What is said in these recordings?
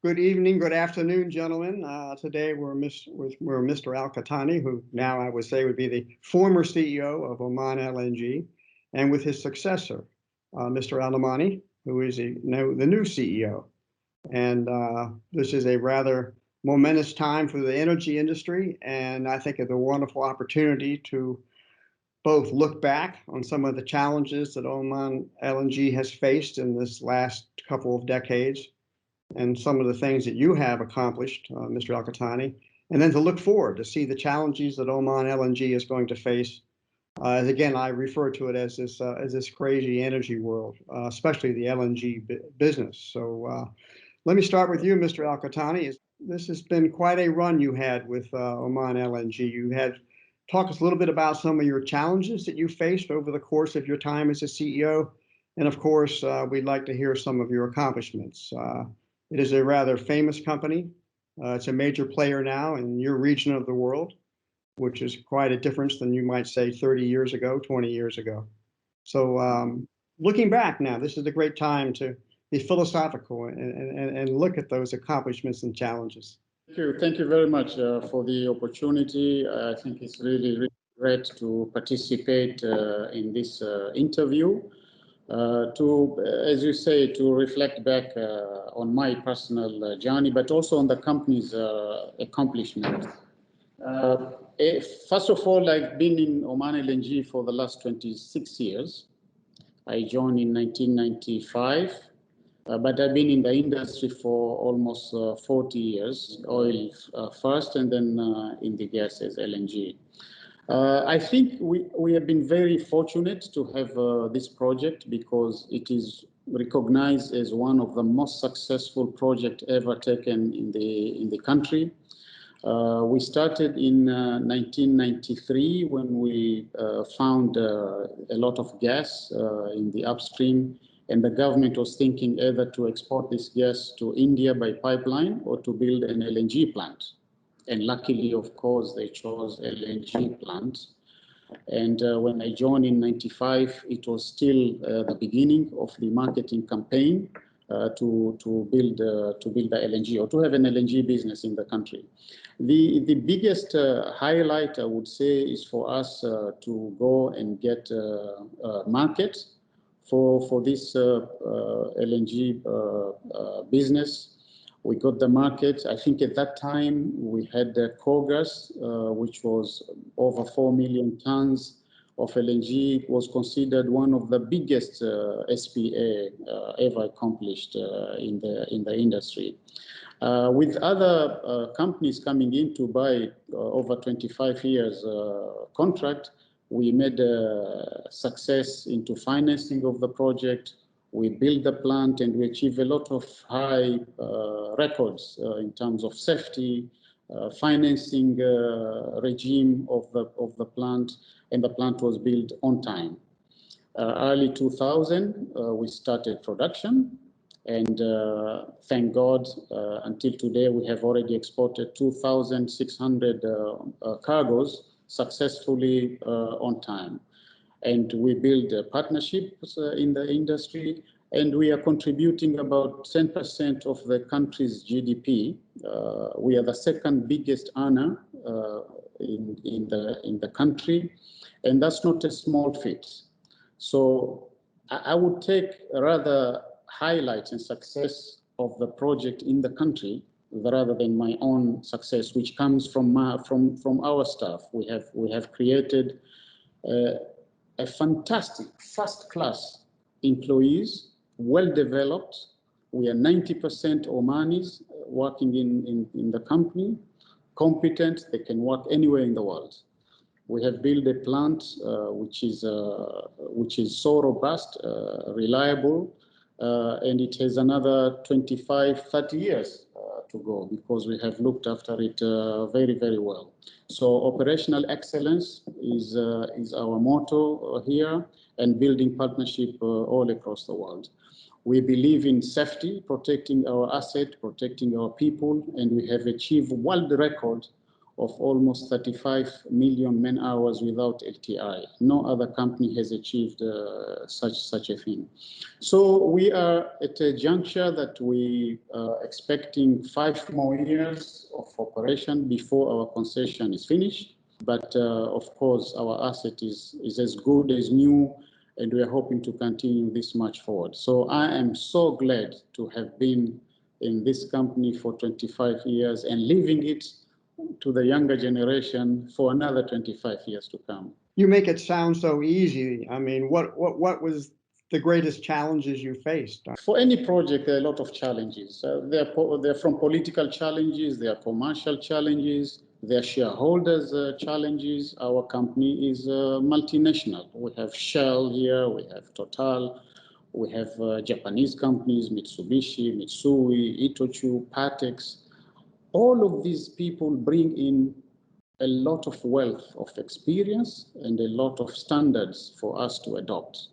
Good evening, good afternoon, gentlemen. Today we're Mr. Al Kitani, who now I would say would be the former CEO of Oman LNG, and with his successor, Mr. Naamany, who is the new CEO. And this is a rather momentous time for the energy industry, and I think it's a wonderful opportunity to both look back on some of the challenges that Oman LNG has faced in this last couple of decades, and some of the things that you have accomplished, Mr. Al Kitani, and then to look forward to see the challenges that Oman LNG is going to face. As again, I refer to it as this crazy energy world, especially the LNG business. So let me start with you, Mr. Al Kitani. This has been quite a run you had with Oman LNG. Talk us a little bit about some of your challenges that you faced over the course of your time as a CEO. And of course, we'd like to hear some of your accomplishments. It is a rather famous company. It's a major player now in your region of the world, which is quite a difference than you might say 30 years ago, 20 years ago. So looking back now, this is a great time to be philosophical and look at those accomplishments and challenges. Thank you very much for the opportunity. I think it's really great to participate in this interview. As you say, to reflect back on my personal journey, but also on the company's accomplishments. First of all, I've been in Oman LNG for the last 26 years. I joined in 1995, but I've been in the industry for almost 40 years, oil first and then in the gas as LNG. I think we have been very fortunate to have this project because it is recognized as one of the most successful projects ever taken in the country. We started in 1993 when we found a lot of gas in the upstream, and the government was thinking either to export this gas to India by pipeline or to build an LNG plant. And luckily, of course, they chose LNG plant. And when I joined in 95, it was still the beginning of the marketing campaign to build the LNG, or to have an LNG business in the country. The biggest highlight, I would say, is for us to go and get a market for this LNG business. We got the market. I think at that time we had the Kogas, which was over 4 million tons of LNG. It was considered one of the biggest SPA ever accomplished in the industry. With other companies coming in to buy over 25 years contract, we made a success into financing of the project. We built the plant and we achieved a lot of high records in terms of safety, financing regime of the plant, and the plant was built on time. Early 2000, we started production, and thank God, until today, we have already exported 2,600 cargoes successfully on time. And we build partnerships in the industry, and we are contributing about 10% of the country's GDP. We are the second biggest earner in the country, and that's not a small feat. So I would take rather highlights and success of the project in the country rather than my own success, which comes from our staff. We have created a fantastic first-class employees, well-developed. We are 90% Omanis working in the company, competent. They can work anywhere in the world. We have built a plant which is so robust, reliable, and it has another 25, 30 years to go because we have looked after it very, very well. So operational excellence is our motto here, and building partnership all across the world. We believe in safety, protecting our asset, protecting our people, and we have achieved world record of almost 35 million man-hours without LTI. No other company has achieved such a thing. So we are at a juncture that we are expecting 5 more years of operation before our concession is finished. But of course, our asset is as good as new, and we are hoping to continue this much forward. So I am so glad to have been in this company for 25 years and leaving it to the younger generation for another 25 years to come. You make it sound so easy. I mean, what was the greatest challenges you faced? For any project, there are a lot of challenges. They're from political challenges, there are commercial challenges, there are shareholders' challenges. Our company is multinational. We have Shell here, we have Total, we have Japanese companies, Mitsubishi, Mitsui, Itochu, Patex. All of these people bring in a lot of wealth of experience and a lot of standards for us to adopt.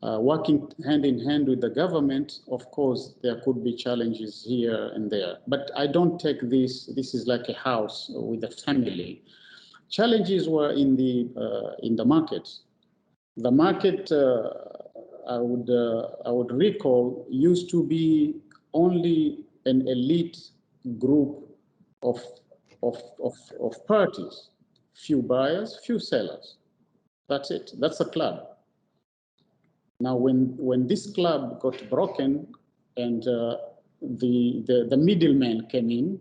Working hand in hand with the government, of course, there could be challenges here and there, but I don't take this is like a house with a family. Challenges were in the market. The market, I would recall, used to be only an elite group of parties, few buyers, few sellers. That's it. That's a club. Now, when this club got broken and the middleman came in,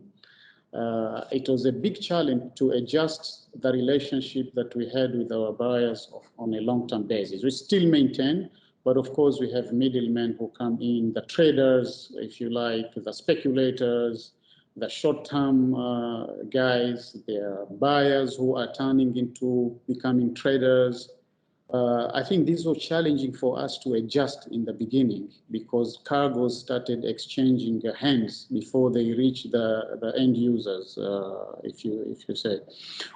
it was a big challenge to adjust the relationship that we had with our buyers on a long-term basis. We still maintain, but of course we have middlemen who come in, the traders, if you like, the speculators, the short-term guys, there are buyers who are turning into becoming traders. I think this was challenging for us to adjust in the beginning because cargoes started exchanging hands before they reach the end users, if you say.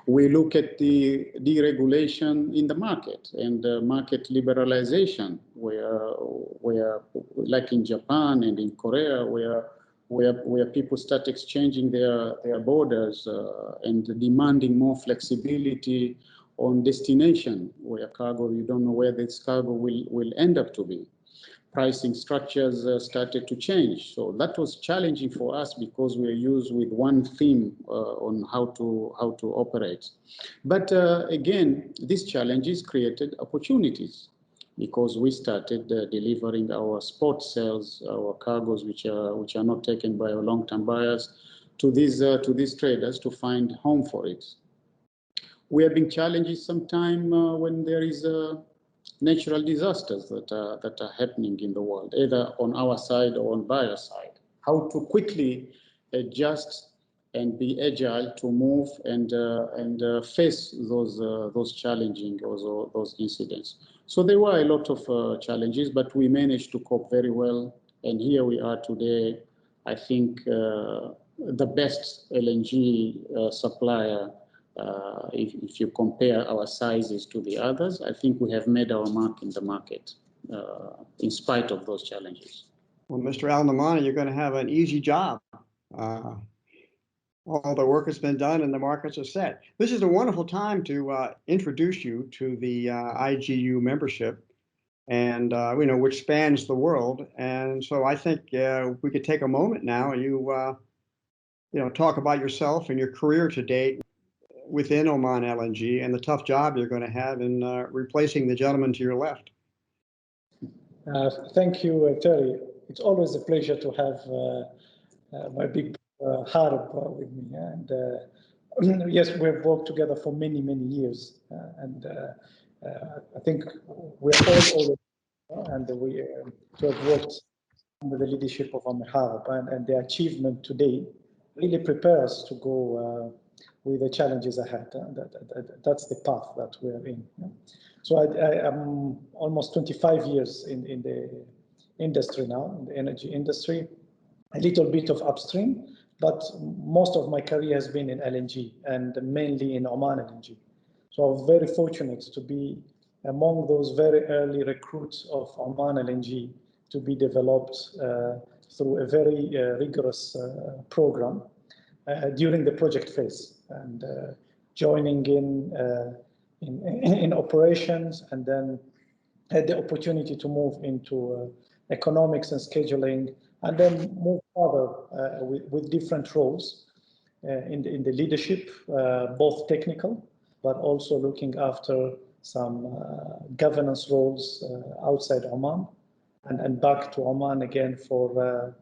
We look at the deregulation in the market and market liberalization, where like in Japan and in Korea, where people start exchanging their borders and demanding more flexibility on destination, where cargo, you don't know where this cargo will end up to be. Pricing structures started to change. So that was challenging for us because we are used with one theme on how to operate. But again, these challenges created opportunities because we started delivering our spot sales, our cargoes, which are not taken by our long-term buyers, to these traders to find home for it. We have been challenges sometime when there is natural disasters that are happening in the world, either on our side or on buyer side. How to quickly adjust and be agile to move and face those challenging or those incidents. So there were a lot of challenges, but we managed to cope very well. And here we are today, I think the best LNG supplier. If you compare our sizes to the others, I think we have made our mark in the market in spite of those challenges. Well, Mr. Naamany, you're going to have an easy job. All the work has been done and the markets are set. This is a wonderful time to introduce you to the IGU membership, and which spans the world. And so I think we could take a moment now and you talk about yourself and your career to date within Oman LNG and the tough job you're going to have in replacing the gentleman to your left. Thank you, Terry. It's always a pleasure to have my big Harib with me. And yes, we've worked together for many, many years. I think we're all and we to have worked under the leadership of Harib, and the achievement today really prepares us to go with the challenges ahead. That's the path that we're in. So I am almost 25 years in the industry now, in the energy industry, a little bit of upstream, but most of my career has been in LNG and mainly in Oman LNG. So I'm very fortunate to be among those very early recruits of Oman LNG to be developed through a very rigorous program during the project phase. and joining in operations, and then had the opportunity to move into economics and scheduling, and then move further with different roles in the leadership, both technical, but also looking after some governance roles outside Oman, and back to Oman again for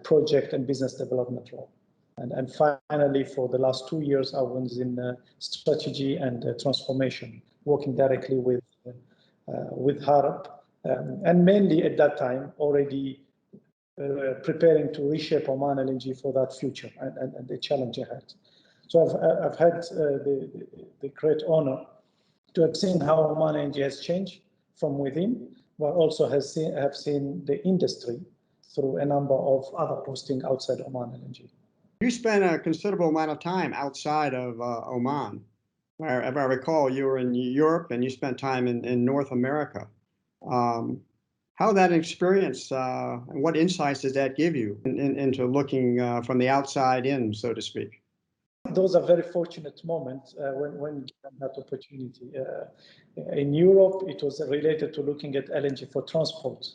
project and business development role. And finally, for the last 2 years, I was in strategy and transformation, working directly with Harib, and mainly at that time already preparing to reshape Oman LNG for that future and the challenge ahead. So I've had the great honor to have seen how Oman LNG has changed from within, but also have seen the industry through a number of other posting outside Oman LNG. You spent a considerable amount of time outside of Oman. If I recall, you were in Europe and you spent time in North America. How that experience and what insights does that give you into looking from the outside in, so to speak? Those are very fortunate moments when given that opportunity. In Europe, it was related to looking at LNG for transport,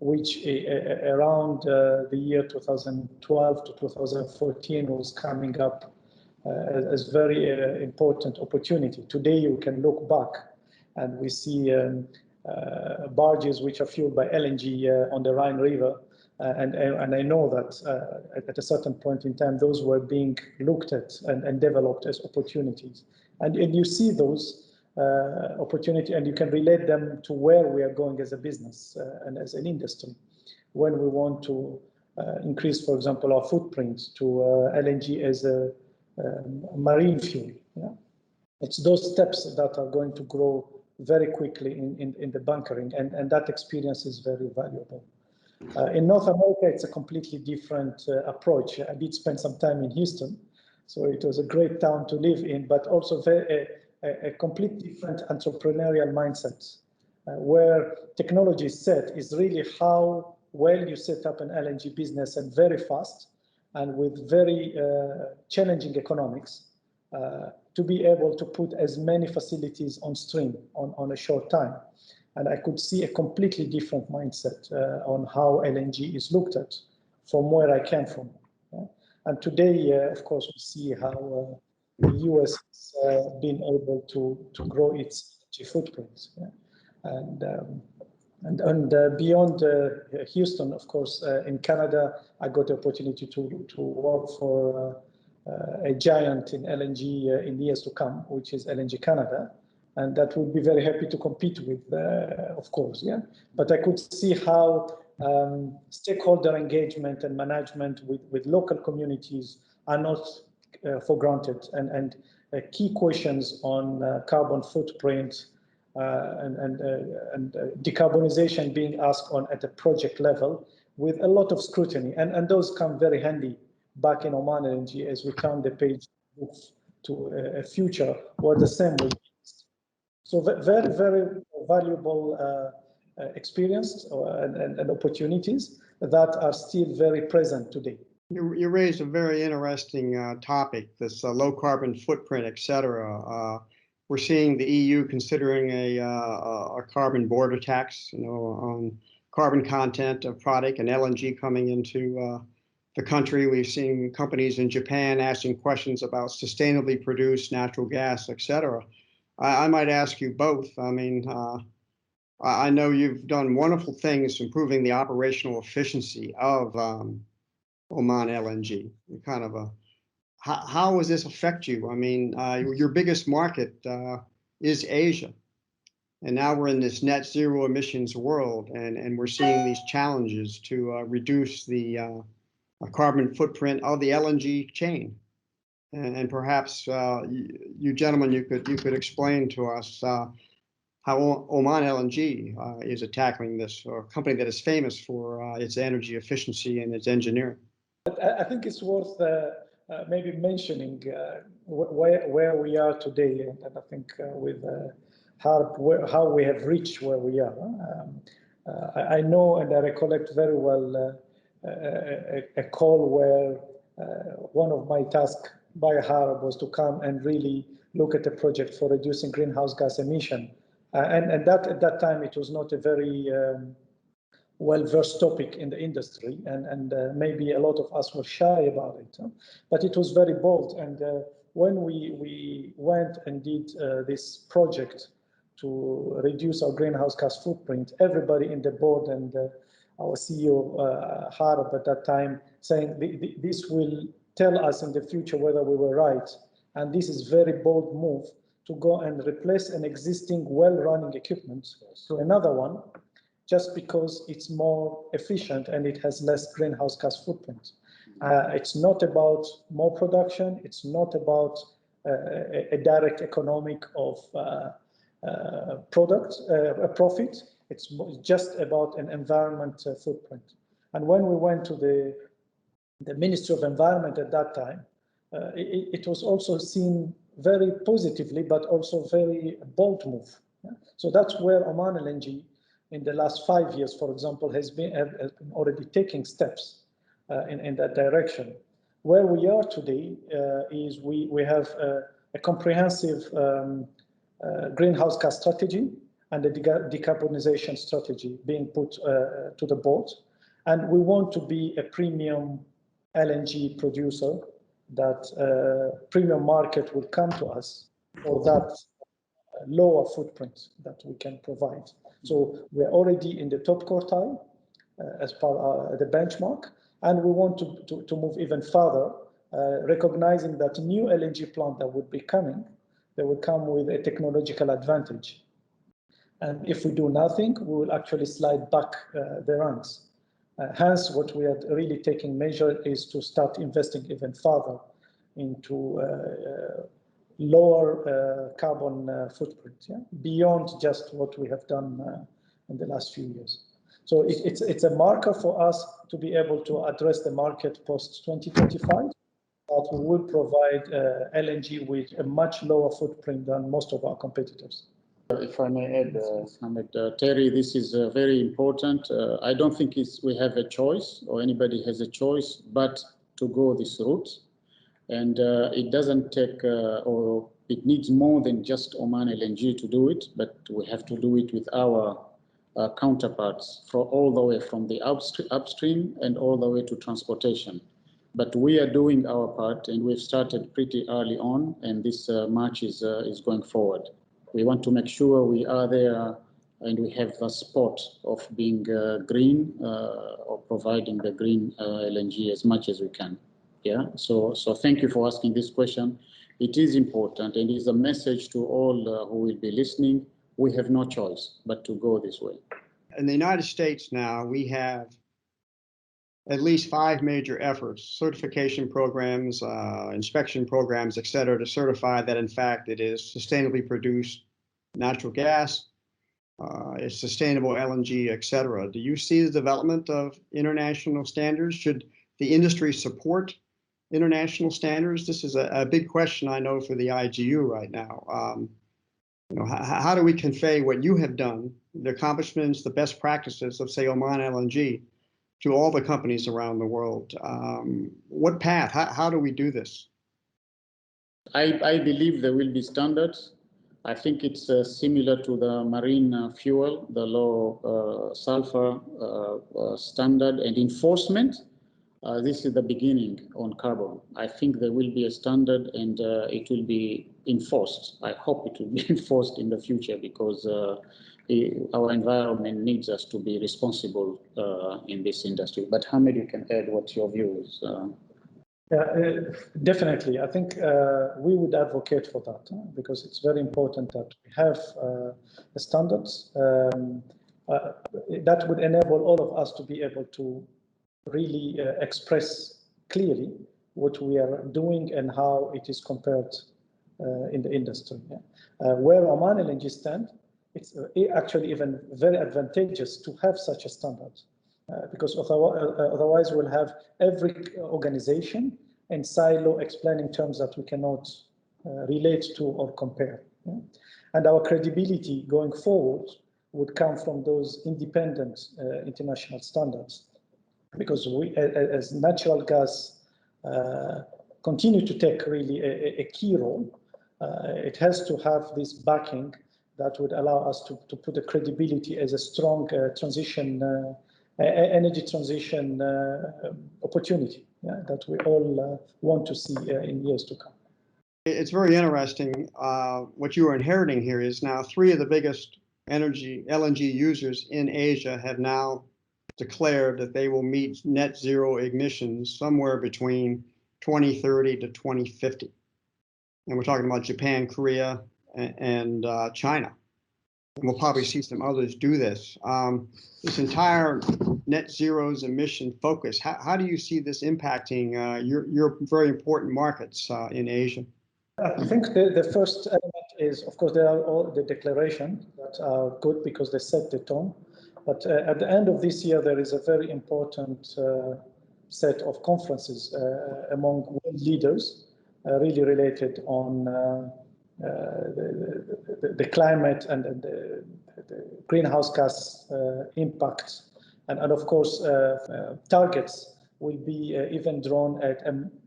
which around the year 2012 to 2014 was coming up as very important opportunity. Today, you can look back and we see barges which are fueled by LNG on the Rhine River. And I know that at a certain point in time, those were being looked at and developed as opportunities. And you see those opportunity, and you can relate them to where we are going as a business and as an industry. When we want to increase, for example, our footprint to LNG as a marine fuel. Yeah? It's those steps that are going to grow very quickly in the bunkering, and that experience is very valuable. In North America, it's a completely different approach. I did spend some time in Houston, so it was a great town to live in, but also a completely different entrepreneurial mindset, where technology set is really how well you set up an LNG business, and very fast and with very challenging economics to be able to put as many facilities on stream on a short time. And I could see a completely different mindset on how LNG is looked at from where I came from. Yeah? And today, of course, we see how the US has been able to grow its energy footprint. Yeah? And beyond Houston, of course, in Canada, I got the opportunity to work for a giant in LNG in years to come, which is LNG Canada. And that would be very happy to compete with, of course, yeah. But I could see how stakeholder engagement and management with local communities are not for granted, and key questions on carbon footprint and decarbonization being asked on at the project level with a lot of scrutiny, and those come very handy back in Oman LNG as we turn the page to a future where the same will be. So very, very valuable experience and opportunities that are still very present today. You raised a very interesting topic, this low carbon footprint, et cetera. We're seeing the EU considering a carbon border tax, on carbon content of product, and LNG coming into the country. We've seen companies in Japan asking questions about sustainably produced natural gas, et cetera. I might ask you both. I mean, I know you've done wonderful things improving the operational efficiency of Oman LNG. Kind of how does this affect you? I mean, your biggest market is Asia, and now we're in this net zero emissions world, and we're seeing these challenges to reduce the carbon footprint of the LNG chain. And perhaps you gentlemen, you could explain to us how Oman LNG is tackling this, or a company that is famous for its energy efficiency and its engineering. I think it's worth maybe mentioning where we are today, and I think with how we have reached where we are. I know and I recollect very well a call where one of my tasks by Harib was to come and really look at a project for reducing greenhouse gas emission. And that at that time, it was not a very well-versed topic in the industry, and maybe a lot of us were shy about it. But it was very bold. And when we went and did this project to reduce our greenhouse gas footprint, everybody in the board and our CEO, Harib, at that time, saying this will tell us in the future whether we were right. And this is very bold move to go and replace an existing well-running equipment to another one, just because it's more efficient and it has less greenhouse gas footprint. It's not about more production. It's not about a direct economic of profit. It's just about an environment footprint. And when we went to the Ministry of Environment at that time, it was also seen very positively, but also very bold move. So that's where Oman LNG in the last 5 years, for example, has been already taking steps in that direction. Where we are today is we have a comprehensive greenhouse gas strategy and a decarbonization strategy being put to the board. And we want to be a premium LNG producer, that premium market will come to us for that lower footprint that we can provide. So we're already in the top quartile as per the benchmark, and we want to move even further, recognizing that new LNG plant that would be coming, they will come with a technological advantage. And if we do nothing, we will actually slide back the ranks. Hence, what we are really taking measure is to start investing even further into lower carbon footprint, beyond just what we have done in the last few years. So it's a marker for us to be able to address the market post 2025, but we will provide LNG with a much lower footprint than most of our competitors. If I may add, Hamed, Terry, this is very important. I don't think we have a choice, or anybody has a choice, but to go this route. And it doesn't take, or it needs more than just Oman LNG to do it, but we have to do it with our counterparts for all the way from the upstream and all the way to transportation. But we are doing our part, and we've started pretty early on, and this march is going forward. We want to make sure we are there and we have the spot of being green or providing the green LNG as much as we can. Yeah. So thank you for asking this question. It is important, and it is a message to all who will be listening. We have no choice but to go this way. In the United States now, we have at least 5 major efforts, certification programs, inspection programs, et cetera, to certify that, in fact, it is sustainably produced natural gas, it's sustainable LNG, et cetera. Do you see the development of international standards? Should the industry support international standards? This is a big question, I know, for the IGU right now. How do we convey what you have done, the accomplishments, the best practices of, say, Oman LNG, to all the companies around the world? What path? How do we do this? I believe there will be standards. I think it's similar to the marine fuel, the low sulfur standard and enforcement. This is the beginning on carbon. I think there will be a standard, and it will be enforced. I hope it will be enforced in the future, because our environment needs us to be responsible in this industry. But Hamed, you can add what your view is. Yeah, definitely. I think we would advocate for that, because it's very important that we have standards that would enable all of us to be able to really express clearly what we are doing and how it is compared in the industry. Where Oman LNG stand, it's actually even very advantageous to have such a standard. Because otherwise we'll have every organization and silo explaining terms that we cannot relate to or compare. And our credibility going forward would come from those independent international standards. Because we, as natural gas continue to take really a key role, it has to have this backing that would allow us to put the credibility as a strong energy transition opportunity that we all want to see in years to come. It's very interesting. What you are inheriting here is now 3 of the biggest LNG users in Asia have now declared that they will meet net zero emissions somewhere between 2030 to 2050. And we're talking about Japan, Korea, and China. And we'll probably see some others do this. This entire net zero's emission focus, how do you see this impacting your very important markets in Asia? I think the first element is, of course, there are all the declarations that are good because they set the tone. But at the end of this year, there is a very important set of conferences among world leaders really related on the climate and the greenhouse gas impact. And of course, targets will be even drawn at,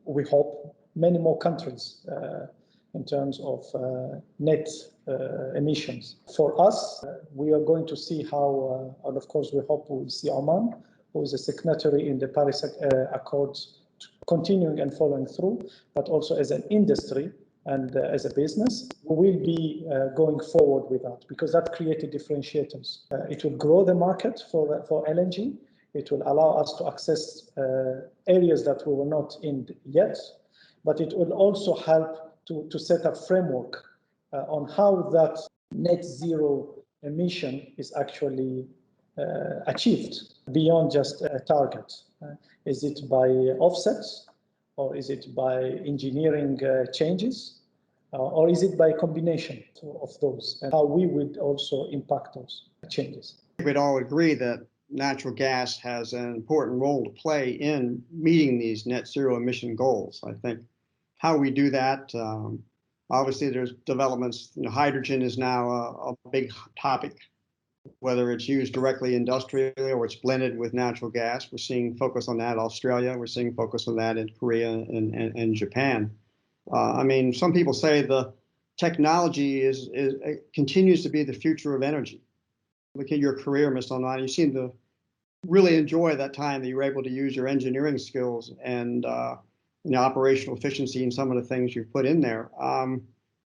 we hope, many more countries in terms of net emissions. For us, we are going to see how, and of course we hope we'll see Oman, who is a signatory in the Paris Accords, continuing and following through, but also as an industry and as a business, we will be going forward with that because that created differentiators. It will grow the market for LNG. It will allow us to access areas that we were not in yet, but it will also help to set up framework on how that net zero emission is actually achieved beyond just a target. Is it by offsets, or is it by engineering changes, or is it by combination of those, and how we would also impact those changes? We'd all agree that natural gas has an important role to play in meeting these net zero emission goals. I think how we do that, obviously there's developments, hydrogen is now a big topic, whether it's used directly industrially or it's blended with natural gas. We're seeing focus on that in Australia. We're seeing focus on that in Korea and Japan. I mean, some people say the technology continues to be the future of energy. Look at your career, Mr. Naamany. You seem to really enjoy that time that you were able to use your engineering skills and operational efficiency in some of the things you've put in there.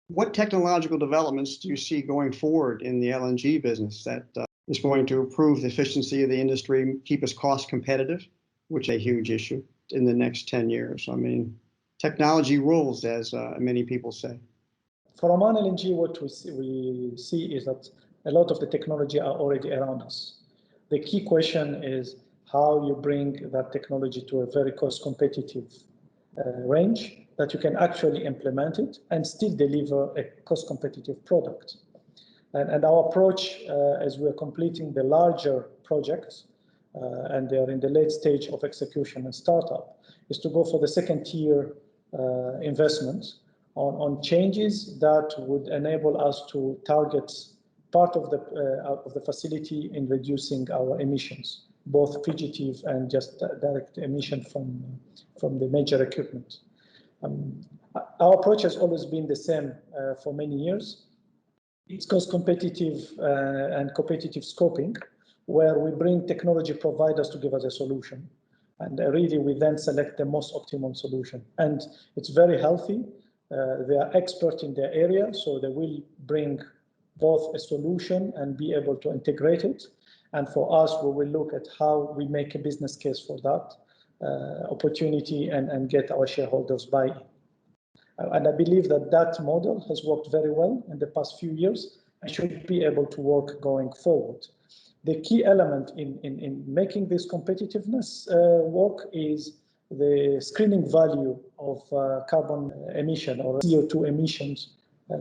What technological developments do you see going forward in the LNG business that is going to improve the efficiency of the industry, keep us cost competitive, which is a huge issue in the next 10 years? I mean, technology rules, as many people say. For Oman LNG, what we see is that a lot of the technology are already around us. The key question is how you bring that technology to a very cost competitive range that you can actually implement it and still deliver a cost competitive product. And our approach as we're completing the larger projects and they are in the late stage of execution and startup is to go for the second tier investment on changes that would enable us to target part of the facility in reducing our emissions, both fugitive and just direct emission from the major equipment. Our approach has always been the same for many years. It's cost competitive and competitive scoping, where we bring technology providers to give us a solution. And really, we then select the most optimum solution. And it's very healthy. They are expert in their area, so they will bring both a solution and be able to integrate it. And for us, we will look at how we make a business case for that opportunity and get our shareholders buy-in. And I believe that model has worked very well in the past few years and should be able to work going forward. The key element in making this competitiveness work is the screening value of carbon emission or CO2 emissions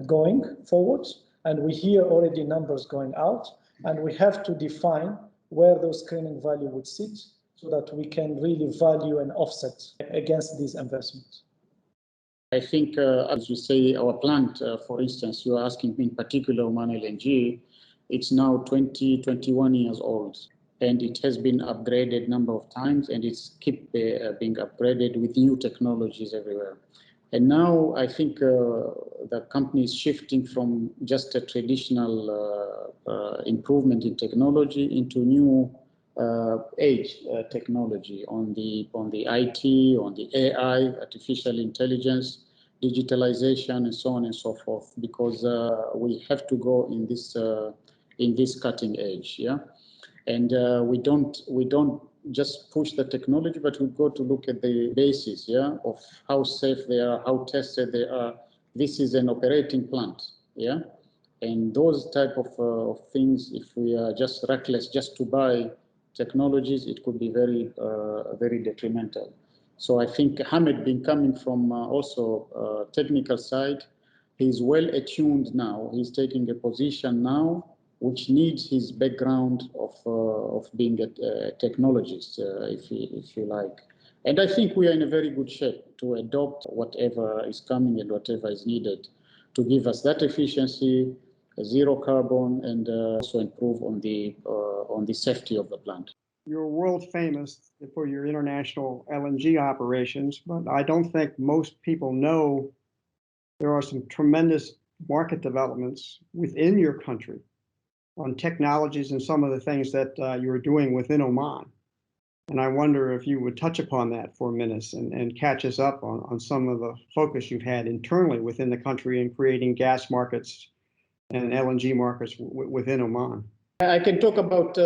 going forward. And we hear already numbers going out, and we have to define where those screening value would sit so that we can really value and offset against these investments. I think, as you say, our plant, for instance, you're asking in particular Oman LNG, it's now 21 years old. and it has been upgraded number of times, and it's keep being upgraded with new technologies everywhere. And now I think the company is shifting from just a traditional improvement in technology into new age technology on the IT, on the AI, artificial intelligence, digitalization, and so on and so forth, because we have to go in this cutting edge, yeah. And we don't just push the technology, but we go to look at the basis, yeah, of how safe they are, how tested they are. This is an operating plant, yeah, and those type of things, if we are just reckless just to buy technologies, it could be very very detrimental. So I think Hamed, being coming from also technical side, he's well attuned now. He's taking a position now which needs his background of being a technologist, if you like. And I think we are in a very good shape to adopt whatever is coming and whatever is needed to give us that efficiency, zero carbon, and also improve on the safety of the plant. You're world famous for your international LNG operations, but I don't think most people know there are some tremendous market developments within your country on technologies and some of the things that you're doing within Oman. And I wonder if you would touch upon that for a minute and catch us up on some of the focus you've had internally within the country in creating gas markets and LNG markets within Oman. I can talk about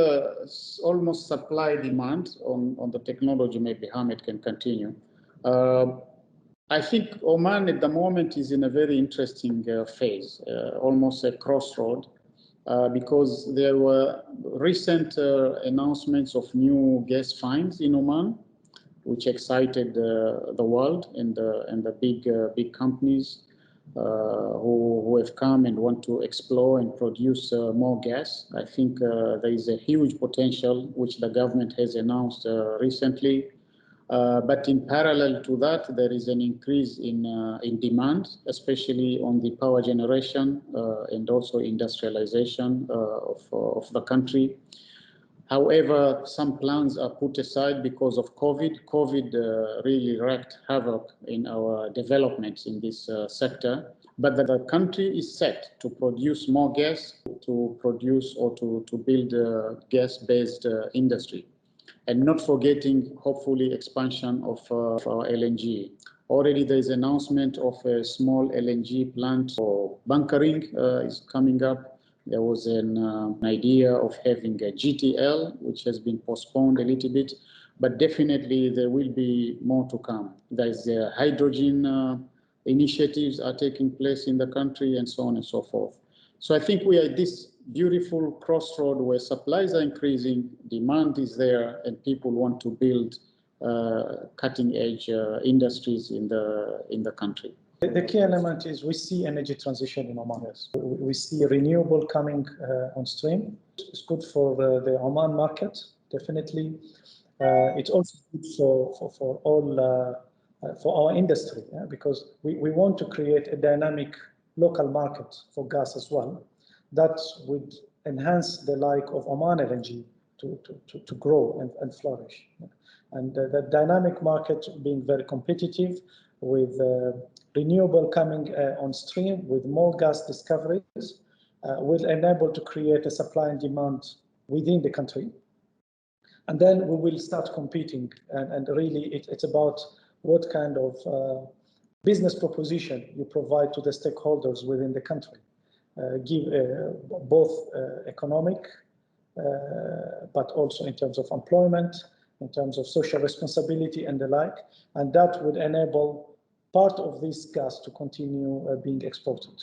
almost supply demand on the technology. Maybe Hamed can continue. I think Oman at the moment is in a very interesting phase, almost a crossroad. Because there were recent announcements of new gas finds in Oman, which excited the world and the big companies who have come and want to explore and produce more gas. I think there is a huge potential which the government has announced recently. But in parallel to that, there is an increase in demand, especially on the power generation and also industrialization of the country. However, some plans are put aside because of COVID. COVID really wreaked havoc in our developments in this sector. But the country is set to produce more gas, to produce or to build a gas-based industry. And not forgetting, hopefully, expansion of our LNG. Already there is announcement of a small LNG plant for bunkering is coming up. There was an idea of having a GTL, which has been postponed a little bit, but definitely there will be more to come. There's hydrogen initiatives are taking place in the country, and so on and so forth. So I think we are at this beautiful crossroad where supplies are increasing, demand is there, and people want to build cutting-edge industries in the country. The key element is we see energy transition in Oman. We see renewable coming on stream. It's good for the Oman market, definitely. It's also good for all for our industry, because we want to create a dynamic local market for gas as well. That would enhance the like of Oman LNG to grow and flourish. And the dynamic market being very competitive with renewable coming on stream with more gas discoveries will enable to create a supply and demand within the country. And then we will start competing. And really it's about what kind of business proposition you provide to the stakeholders within the country. Give both economic, but also in terms of employment, in terms of social responsibility and the like, and that would enable part of this gas to continue being exported.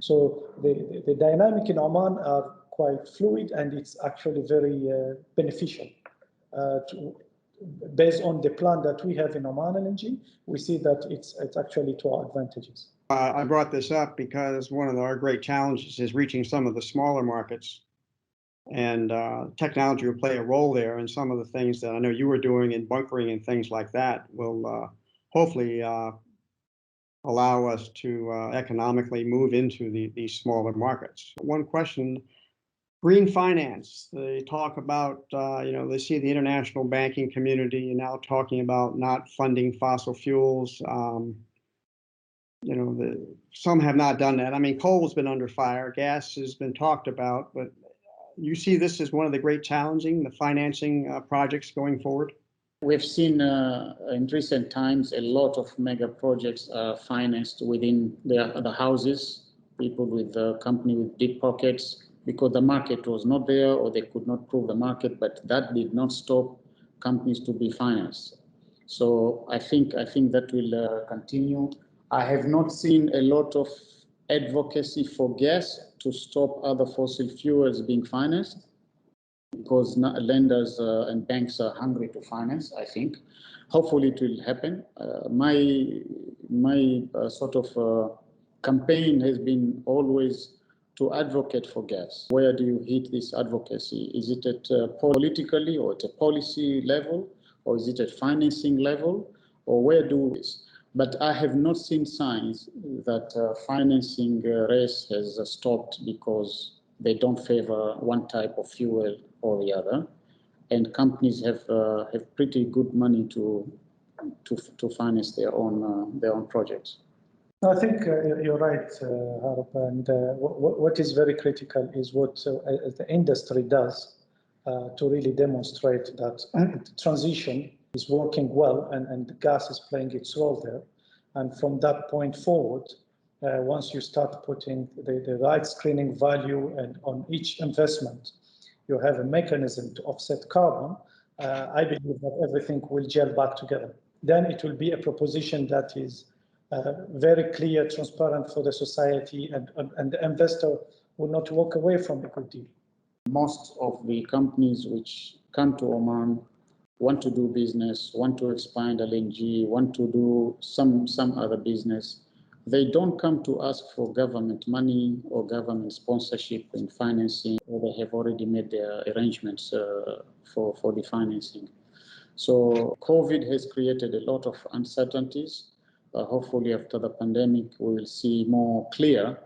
So the dynamic in Oman are quite fluid, and it's actually very beneficial. Based on the plan that we have in Oman LNG, we see that it's actually to our advantages. I brought this up because one of our great challenges is reaching some of the smaller markets, and technology will play a role there. And some of the things that I know you were doing in bunkering and things like that will hopefully allow us to economically move into these smaller markets. One question Green finance, they talk about, they see the international banking community now talking about not funding fossil fuels. Some have not done that. I mean, coal has been under fire, gas has been talked about, but you see this as one of the great challenging, the financing projects going forward? We've seen in recent times a lot of mega projects financed within the houses, people with the company with deep pockets, because the market was not there or they could not prove the market, but that did not stop companies to be financed. So I think that will continue. I have not seen a lot of advocacy for gas to stop other fossil fuels being financed, because lenders and banks are hungry to finance, I think. Hopefully it will happen. My sort of campaign has been always to advocate for gas. Where do you hit this advocacy? Is it at politically or at a policy level, or is it at financing level, or where do this? But I have not seen signs that financing race has stopped because they don't favor one type of fuel or the other, and companies have pretty good money to finance their own projects. I think you're right, Harib, and what is very critical is what the industry does to really demonstrate that the transition is working well and the gas is playing its role there. And from that point forward, once you start putting the right screening value and on each investment, you have a mechanism to offset carbon, I believe that everything will gel back together. Then it will be a proposition that is very clear, transparent for the society, and the investor will not walk away from a good deal. Most of the companies which come to Oman want to do business, want to expand LNG, want to do some other business. They don't come to ask for government money or government sponsorship in financing, or they have already made their arrangements for the financing. So COVID has created a lot of uncertainties. Hopefully after the pandemic, we will see more clear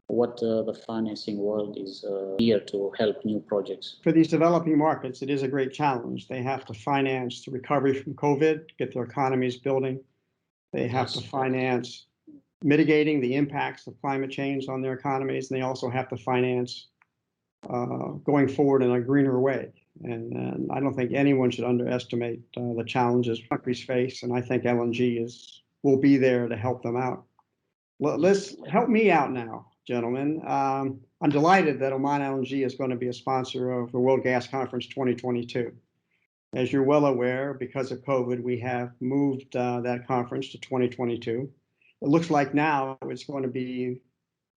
what the financing world is here to help new projects. For these developing markets, it is a great challenge. They have to finance the recovery from COVID, get their economies building. They have to finance mitigating the impacts of climate change on their economies, and they also have to finance going forward in a greener way. And I don't think anyone should underestimate the challenges countries face, and I think LNG will be there to help them out. Let's help me out now, gentlemen. I'm delighted that Oman LNG is going to be a sponsor of the World Gas Conference 2022. As you're well aware, because of COVID, we have moved that conference to 2022. It looks like now it's going to be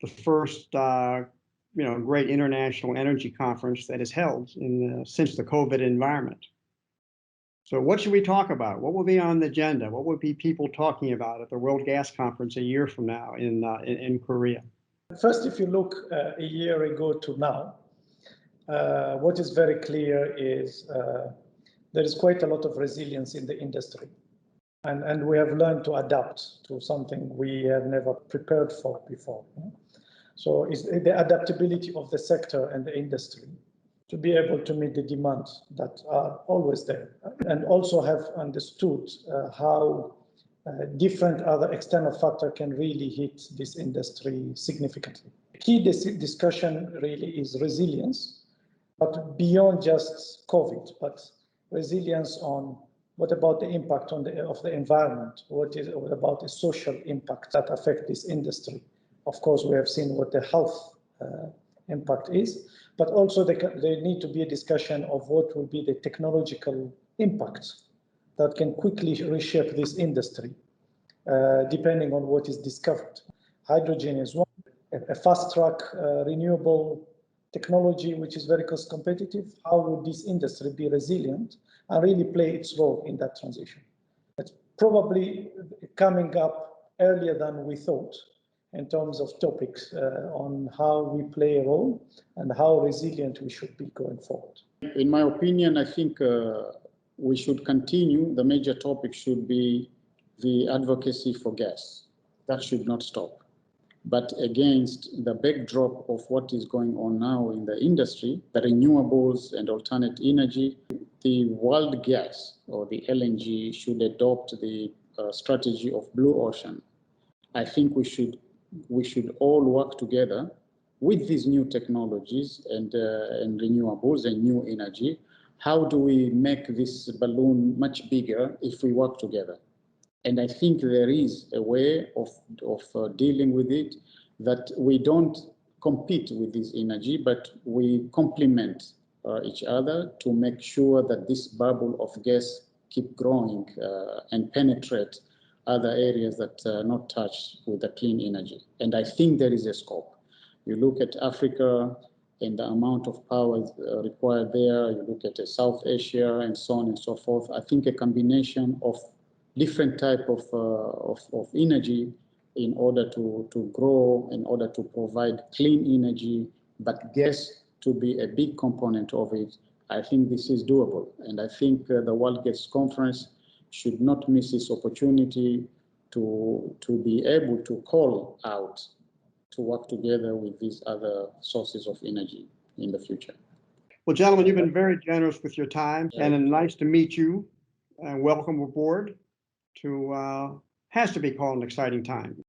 the first great international energy conference that is held since the COVID environment. So what should we talk about? What will be on the agenda? What will be people talking about at the World Gas Conference a year from now in Korea? First, if you look a year ago to now, what is very clear is there is quite a lot of resilience in the industry. And we have learned to adapt to something we have never prepared for before. So it's the adaptability of the sector and the industry to be able to meet the demands that are always there, and also have understood how different other external factors can really hit this industry significantly. The key discussion really is resilience, but beyond just COVID, but resilience on what about the impact of the environment? What about the social impact that affect this industry? Of course, we have seen what the health impact is, but also there need to be a discussion of what will be the technological impact that can quickly reshape this industry, depending on what is discovered. Hydrogen is one, a fast-track renewable technology which is very cost competitive. How would this industry be resilient and really play its role in that transition? It's probably coming up earlier than we thought in terms of topics on how we play a role and how resilient we should be going forward. In my opinion, I think we should continue. The major topic should be the advocacy for gas. That should not stop. but against the backdrop of what is going on now in the industry, the renewables and alternate energy, the world gas or the LNG should adopt the strategy of blue ocean. I think we should all work together with these new technologies and renewables and new energy. How do we make this balloon much bigger if we work together? And I think there is a way of dealing with it, that we don't compete with this energy, but we complement each other to make sure that this bubble of gas keep growing and penetrate other areas that are not touched with the clean energy. And I think there is a scope. You look at Africa and the amount of power required there, you look at South Asia and so on and so forth. I think a combination of different type of energy in order to grow, in order to provide clean energy, but gas to be a big component of it. I think this is doable. And I think the World Gas Conference should not miss this opportunity to be able to call out to work together with these other sources of energy in the future. Well, gentlemen, you've been very generous with your time, and nice to meet you, and welcome aboard to has to be called an exciting time.